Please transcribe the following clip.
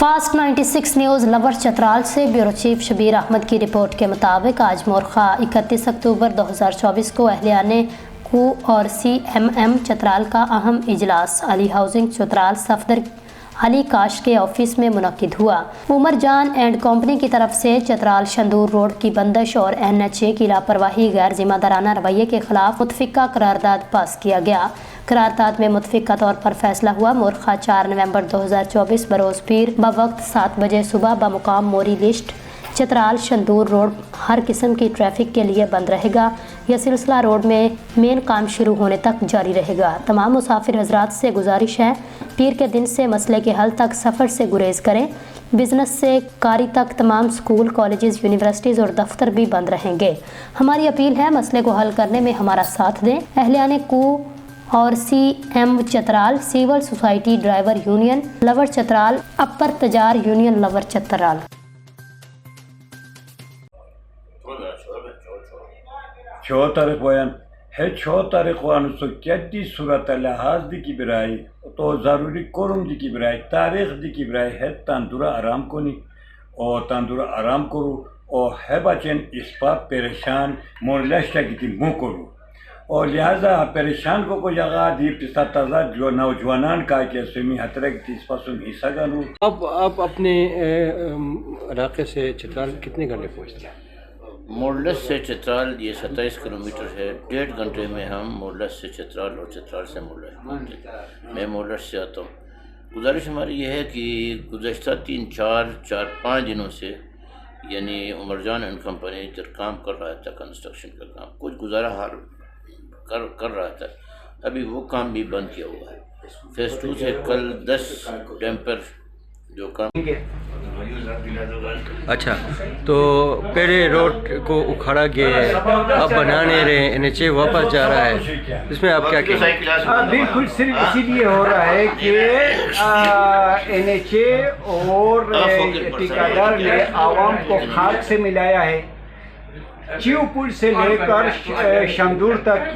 Fast 96 news lover Chitral से bureau chief Shabir Ahmad की report के मुताबिक आज मोरखा 31 अक्टूबर 2024 को अहलियाने कू और CMM चतराल का अहम इजलास अली हाउसिंग चतराल सफदर अली काश के ऑफिस में मुनक्किद हुआ। उमर जान एंड कंपनी की तरफ से चतराल शंदूर रोड की बंदिश और NHA की लापरवाही गैर जिम्मेदाराना रवैये के खिलाफ मुतफिका करारदाद पास किया गया। करारदाद में मुतफिका तौर पर फैसला हुआ मोरखा 4 नवंबर 2024 बरोज़ पीर बवक्त 7 बजे सुबह बमुकाम मोरी लिस्ट चतराल शंदूर रोड हर किस्म की ट्रैफिक के लिए बंद रहेगा। यह सिलसिला रोड में मेन काम शुरू होने तक जारी रहेगा। तमाम मुसाफिर हजरात से गुजारिश है पीर के दिन से मसले के हल तक सफ़र से गुरेज करें। बिजनेस से कारी तक तमाम स्कूल कॉलेजेस यूनिवर्सिटीज़ और दफ्तर भी बंद रहेंगे। हमारी अपील है मसले को हल करने में हमारा साथ दें। अहलियाने कू और CM Chitral civil society driver union lower Chitral upper तजार यूनियन लवर चतराल छो तारीख वयन है 6 तारीख वन सो कैदी सूरत लिहाज दी की बिराई तो ज़रूरी कोरम दी की बिराई तारीख दी की बिराई है तंदुरा आराम कोनी और तंदुरा आराम करो और है बचन इस पर परेशान मोरलश्ता की मुँह करो और लिहाजा परेशान को जगह दी पिस्ता ताज़ा जो नौजवान का के सुमी हतरे की इस पर सुम हिस्सा गानू। आप अपने इलाके से चतराल कितने घंटे पहुँचते हैं? मोरलस से चतराल ये 27 किलोमीटर है। 1.5 घंटे में हम मोरलस से चतराल और चतराल से मोरलस पहुँचते। मैं मोरलस से आता हूँ। गुजारिश हमारी ये है कि गुज़श्ता 3-4 दिनों से यानी उमर जान एंड कंपनी इधर काम कर रहा था, कंस्ट्रक्शन का काम कुछ गुजारा हाल कर रहा था, अभी वो काम भी बंद किया हुआ है। फेज़ 2 से कल 10 डैम्पर जो काम। अच्छा, तो पहले रोड को उखाड़ा गया है, अब बनाने रहे NHA वापस जा रहा है, इसमें आप क्या कहें? बिल्कुल सिर्फ इसीलिए हो रहा है कि NHA और ठेकेदार ने आवाम को खाक से मिलाया है। चिव पुल से लेकर शंदूर तक